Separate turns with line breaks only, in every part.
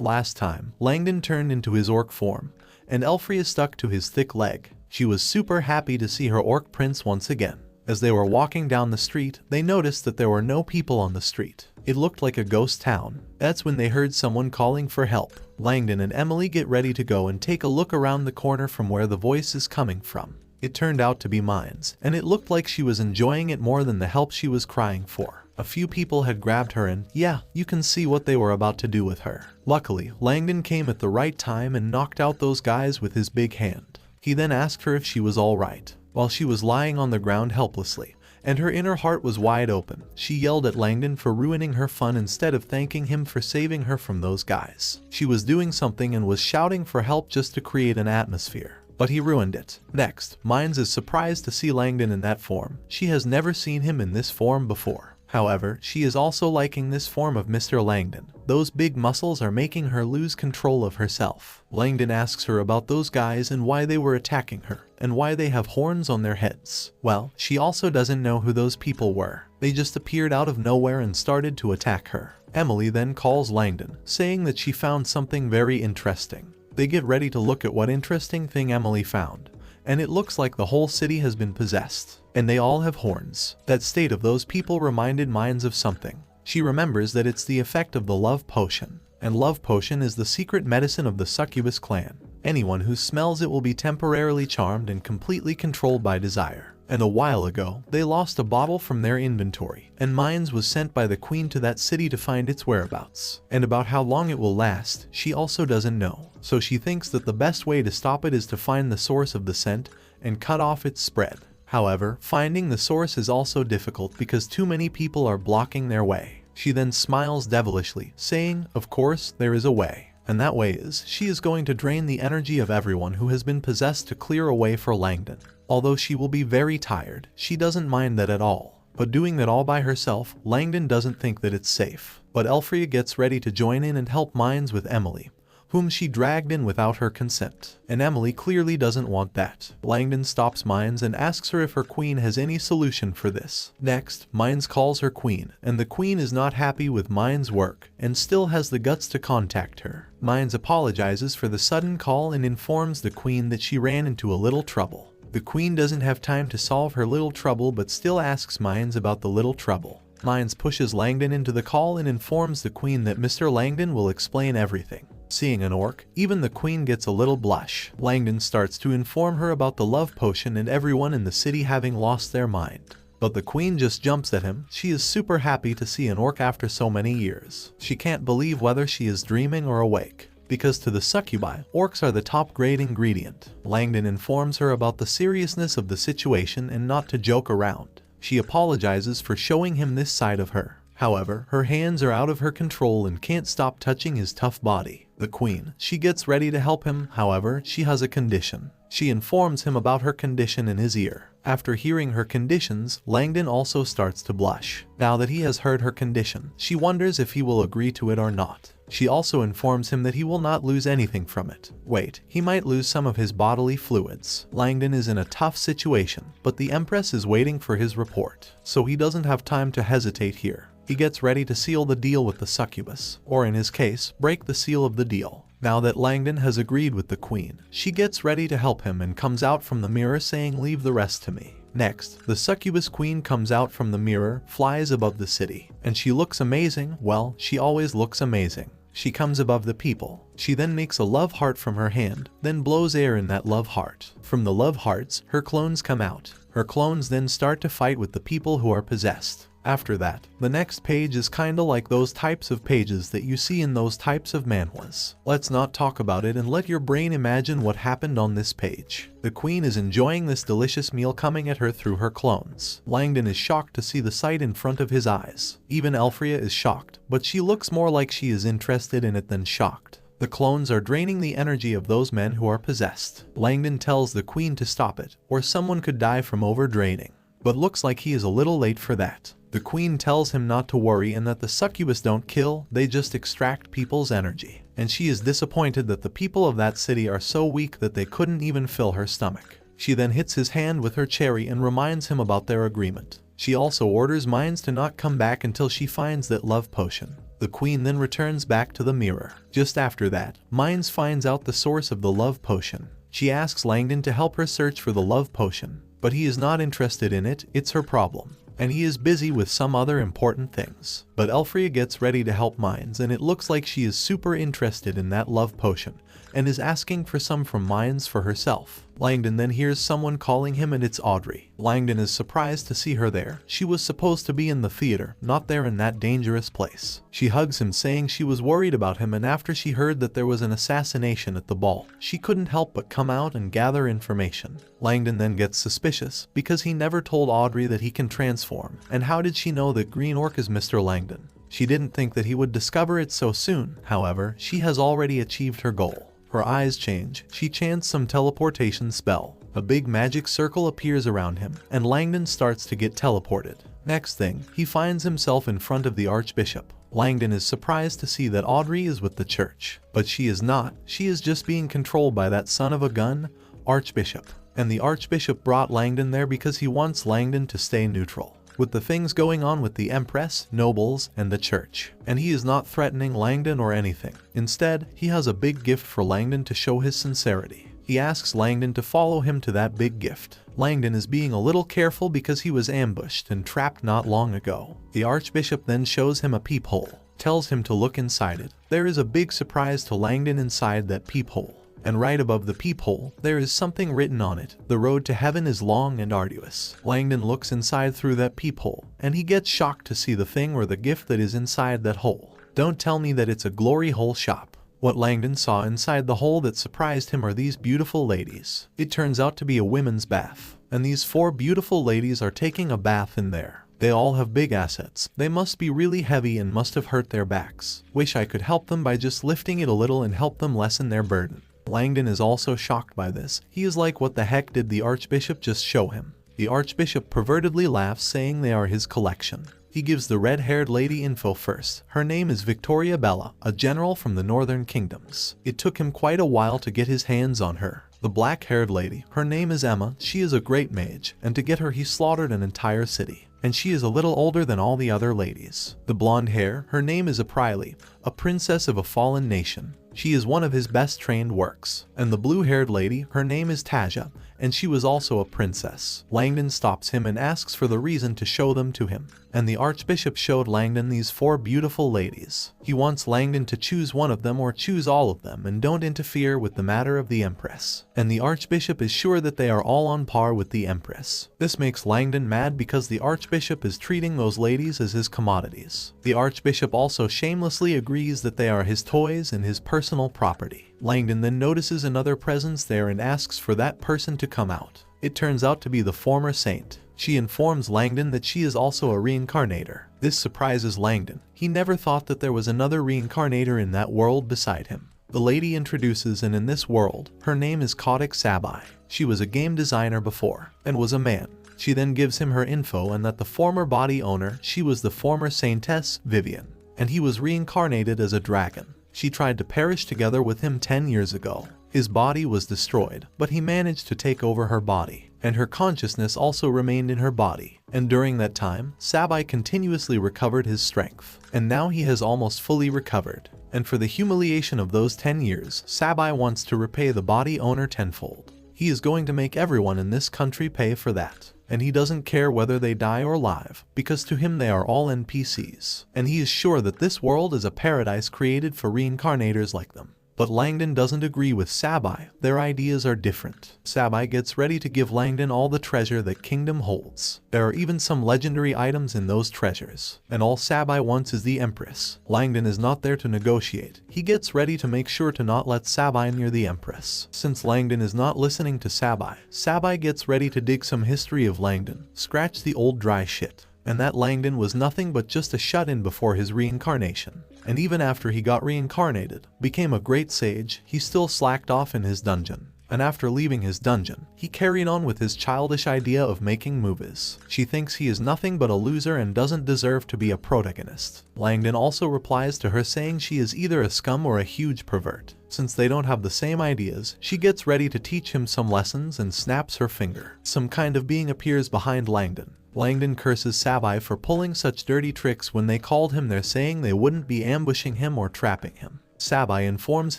Last time, Langdon turned into his orc form, and Elfria stuck to his thick leg. She was super happy to see her orc prince once again. As they were walking down the street, they noticed that there were no people on the street. It looked like a ghost town. That's when they heard someone calling for help. Langdon and Emily get ready to go and take a look around the corner from where the voice is coming from. It turned out to be Mines, and it looked like she was enjoying it more than the help she was crying for. A few people had grabbed her and, yeah, you can see what they were about to do with her. Luckily, Langdon came at the right time and knocked out those guys with his big hand. He then asked her if she was alright. While she was lying on the ground helplessly, and her inner heart was wide open, she yelled at Langdon for ruining her fun instead of thanking him for saving her from those guys. She was doing something and was shouting for help just to create an atmosphere. But he ruined it. Next, Mines is surprised to see Langdon in that form. She has never seen him in this form before. However, she is also liking this form of Mr. Langdon. Those big muscles are making her lose control of herself. Langdon asks her about those guys and why they were attacking her, and why they have horns on their heads. Well, she also doesn't know who those people were. They just appeared out of nowhere and started to attack her. Emily then calls Langdon, saying that she found something very interesting. They get ready to look at what interesting thing Emily found. And it looks like the whole city has been possessed, and they all have horns. That state of those people reminded Mines of something. She remembers that it's the effect of the love potion, and love potion is the secret medicine of the succubus clan. Anyone who smells it will be temporarily charmed and completely controlled by desire. And a while ago, they lost a bottle from their inventory, and Mines was sent by the queen to that city to find its whereabouts. And about how long it will last, she also doesn't know. So she thinks that the best way to stop it is to find the source of the scent and cut off its spread. However, finding the source is also difficult because too many people are blocking their way. She then smiles devilishly, saying, of course, there is a way. And that way is, she is going to drain the energy of everyone who has been possessed to clear a way for Langdon. Although she will be very tired, she doesn't mind that at all. But doing that all by herself, Langdon doesn't think that it's safe. But Elfria gets ready to join in and help Mines with Emily, whom she dragged in without her consent. And Emily clearly doesn't want that. Langdon stops Mines and asks her if her queen has any solution for this. Next, Mines calls her queen, and the queen is not happy with Mines' work, and still has the guts to contact her. Mines apologizes for the sudden call and informs the queen that she ran into a little trouble. The queen doesn't have time to solve her little trouble but still asks Mines about the little trouble. Mines pushes Langdon into the call and informs the queen that Mr. Langdon will explain everything. Seeing an orc, even the queen gets a little blush. Langdon starts to inform her about the love potion and everyone in the city having lost their mind. But the queen just jumps at him. She is super happy to see an orc after so many years. She can't believe whether she is dreaming or awake. Because to the succubi, orcs are the top grade ingredient. Langdon informs her about the seriousness of the situation and not to joke around. She apologizes for showing him this side of her. However, her hands are out of her control and can't stop touching his tough body. The queen, she gets ready to help him, however, she has a condition. She informs him about her condition in his ear. After hearing her conditions, Langdon also starts to blush. Now that he has heard her condition, she wonders if he will agree to it or not. She also informs him that he will not lose anything from it. Wait, he might lose some of his bodily fluids. Langdon is in a tough situation, but the Empress is waiting for his report, so he doesn't have time to hesitate here. He gets ready to seal the deal with the succubus, or in his case, break the seal of the deal. Now that Langdon has agreed with the queen, she gets ready to help him and comes out from the mirror saying, "Leave the rest to me." Next, the succubus queen comes out from the mirror, flies above the city, and she looks amazing. Well, she always looks amazing. She comes above the people. She then makes a love heart from her hand, then blows air in that love heart. From the love hearts, her clones come out. Her clones then start to fight with the people who are possessed. After that, the next page is kinda like those types of pages that you see in those types of manhwas. Let's not talk about it and let your brain imagine what happened on this page. The queen is enjoying this delicious meal coming at her through her clones. Langdon is shocked to see the sight in front of his eyes. Even Elfria is shocked, but she looks more like she is interested in it than shocked. The clones are draining the energy of those men who are possessed. Langdon tells the queen to stop it, or someone could die from overdraining. But looks like he is a little late for that. The queen tells him not to worry and that the succubus don't kill, they just extract people's energy. And she is disappointed that the people of that city are so weak that they couldn't even fill her stomach. She then hits his hand with her cherry and reminds him about their agreement. She also orders Mines to not come back until she finds that love potion. The queen then returns back to the mirror. Just after that, Mines finds out the source of the love potion. She asks Langdon to help her search for the love potion, but he is not interested in it, it's her problem, and he is busy with some other important things. But Elfria gets ready to help Mines, and it looks like she is super interested in that love potion and is asking for some from Mines for herself. Langdon then hears someone calling him, and it's Audrey. Langdon is surprised to see her there. She was supposed to be in the theater, not there in that dangerous place. She hugs him, saying she was worried about him, and after she heard that there was an assassination at the ball, she couldn't help but come out and gather information. Langdon then gets suspicious because he never told Audrey that he can transform, and how did she know that Green Orc is Mr. Langdon? She didn't think that he would discover it so soon. However, she has already achieved her goal. Her eyes change, she chants some teleportation spell. A big magic circle appears around him, and Langdon starts to get teleported. Next thing, he finds himself in front of the Archbishop. Langdon is surprised to see that Audrey is with the church, but she is not. She is just being controlled by that son of a gun, Archbishop. And the Archbishop brought Langdon there because he wants Langdon to stay neutral with the things going on with the Empress, nobles, and the church. And he is not threatening Langdon or anything. Instead, he has a big gift for Langdon to show his sincerity. He asks Langdon to follow him to that big gift. Langdon is being a little careful because he was ambushed and trapped not long ago. The Archbishop then shows him a peephole, tells him to look inside it. There is a big surprise to Langdon inside that peephole. And right above the peephole, there is something written on it. The road to heaven is long and arduous. Langdon looks inside through that peephole, and he gets shocked to see the thing or the gift that is inside that hole. Don't tell me that it's a glory hole shop. What Langdon saw inside the hole that surprised him are these beautiful ladies. It turns out to be a women's bath, and these 4 beautiful ladies are taking a bath in there. They all have big assets. They must be really heavy and must have hurt their backs. Wish I could help them by just lifting it a little and help them lessen their burden. Langdon is also shocked by this. He is like, what the heck did the Archbishop just show him? The Archbishop pervertedly laughs, saying they are his collection. He gives the red-haired lady info first. Her name is Victoria Bella, a general from the Northern Kingdoms. It took him quite a while to get his hands on her. The black-haired lady, her name is Emma. She is a great mage, and to get her he slaughtered an entire city. And she is a little older than all the other ladies. The blonde hair, her name is Apriley, a princess of a fallen nation. She is one of his best trained works. And the blue-haired lady, her name is Taja, and she was also a princess. Langdon stops him and asks for the reason to show them to him. And the Archbishop showed Langdon these 4 beautiful ladies. He wants Langdon to choose one of them or choose all of them and don't interfere with the matter of the Empress. And the Archbishop is sure that they are all on par with the Empress. This makes Langdon mad because the Archbishop is treating those ladies as his commodities. The Archbishop also shamelessly agrees that they are his toys and his personal property. Langdon then notices another presence there and asks for that person to come out. It turns out to be the former saint. She informs Langdon that she is also a reincarnator. This surprises Langdon. He never thought that there was another reincarnator in that world beside him. The lady introduces, and in this world, her name is Kotick Sabai. She was a game designer before, and was a man. She then gives him her info and that the former body owner, she was the former saintess, Vivian, and he was reincarnated as a dragon. She tried to perish together with him 10 years ago. His body was destroyed, but he managed to take over her body, and her consciousness also remained in her body. And during that time, Sabai continuously recovered his strength, and now he has almost fully recovered. And for the humiliation of those 10 years, Sabai wants to repay the body owner tenfold. He is going to make everyone in this country pay for that. And he doesn't care whether they die or live, because to him they are all NPCs. And he is sure that this world is a paradise created for reincarnators like them. But Langdon doesn't agree with Sabai. Their ideas are different. Sabai gets ready to give Langdon all the treasure that Kingdom holds. There are even some legendary items in those treasures. And all Sabai wants is the Empress. Langdon is not there to negotiate. He gets ready to make sure to not let Sabai near the Empress. Since Langdon is not listening to Sabai, Sabai gets ready to dig some history of Langdon. Scratch the old dry shit. And that Langdon was nothing but just a shut-in before his reincarnation. And even after he got reincarnated, became a great sage, he still slacked off in his dungeon. And after leaving his dungeon, he carried on with his childish idea of making movies. She thinks he is nothing but a loser and doesn't deserve to be a protagonist. Langdon also replies to her saying she is either a scum or a huge pervert. Since they don't have the same ideas, she gets ready to teach him some lessons and snaps her finger. Some kind of being appears behind Langdon. Langdon curses Sabai for pulling such dirty tricks when they called him there, saying they wouldn't be ambushing him or trapping him. Sabai informs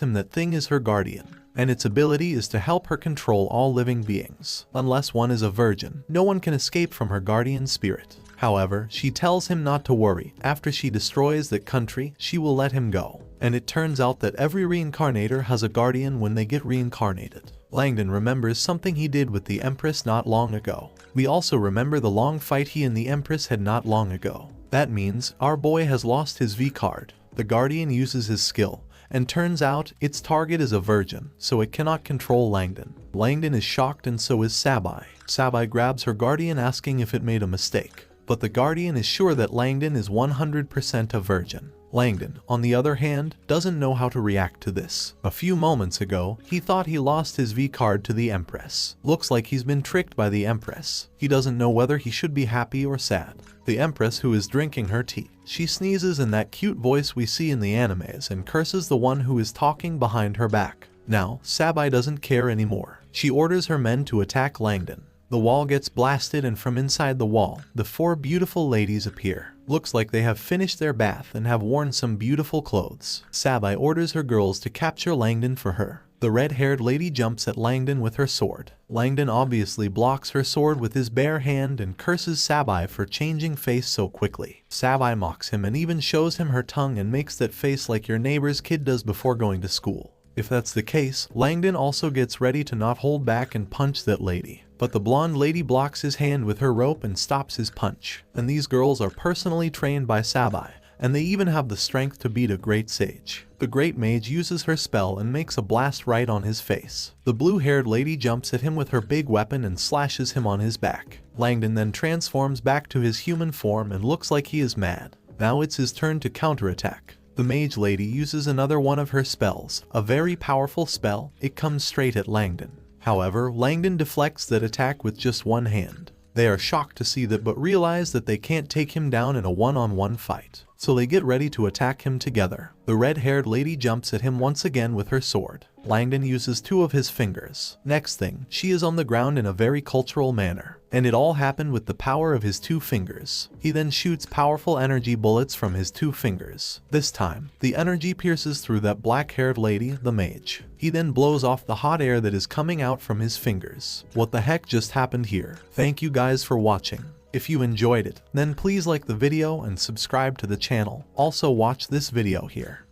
him that Thing is her guardian, and its ability is to help her control all living beings. Unless one is a virgin, no one can escape from her guardian spirit. However, she tells him not to worry. After she destroys that country, she will let him go. And it turns out that every reincarnator has a guardian when they get reincarnated. Langdon remembers something he did with the Empress not long ago. We also remember the long fight he and the Empress had not long ago. That means our boy has lost his V card. The guardian uses his skill, and turns out its target is a virgin, so it cannot control Langdon. Langdon is shocked and so is Sabai. Sabai grabs her guardian asking if it made a mistake, but the guardian is sure that Langdon is 100% a virgin. Langdon, on the other hand, doesn't know how to react to this. A few moments ago, he thought he lost his V card to the Empress. Looks like he's been tricked by the Empress. He doesn't know whether he should be happy or sad. The Empress, who is drinking her tea, she sneezes in that cute voice we see in the animes and curses the one who is talking behind her back. Now, Sabai doesn't care anymore. She orders her men to attack Langdon. The wall gets blasted, and from inside the wall, the 4 beautiful ladies appear. Looks like they have finished their bath and have worn some beautiful clothes. Sabai orders her girls to capture Langdon for her. The red-haired lady jumps at Langdon with her sword. Langdon obviously blocks her sword with his bare hand and curses Sabai for changing face so quickly. Sabai mocks him and even shows him her tongue and makes that face like your neighbor's kid does before going to school. If that's the case, Langdon also gets ready to not hold back and punch that lady. But the blonde lady blocks his hand with her rope and stops his punch. And these girls are personally trained by Sabai, and they even have the strength to beat a great sage. The great mage uses her spell and makes a blast right on his face. The blue-haired lady jumps at him with her big weapon and slashes him on his back. Langdon then transforms back to his human form and looks like he is mad. Now it's his turn to counterattack. The mage lady uses another one of her spells, a very powerful spell. It comes straight at Langdon. However, Langdon deflects that attack with just one hand. They are shocked to see that but realize that they can't take him down in a one-on-one fight. So they get ready to attack him together. The red-haired lady jumps at him once again with her sword. Langdon uses 2 of his fingers. Next thing, she is on the ground in a very cultural manner. And it all happened with the power of his 2 fingers. He then shoots powerful energy bullets from his 2 fingers. This time, the energy pierces through that black-haired lady, the mage. He then blows off the hot air that is coming out from his fingers. What the heck just happened here? Thank you guys for watching. If you enjoyed it, then please like the video and subscribe to the channel. Also watch this video here.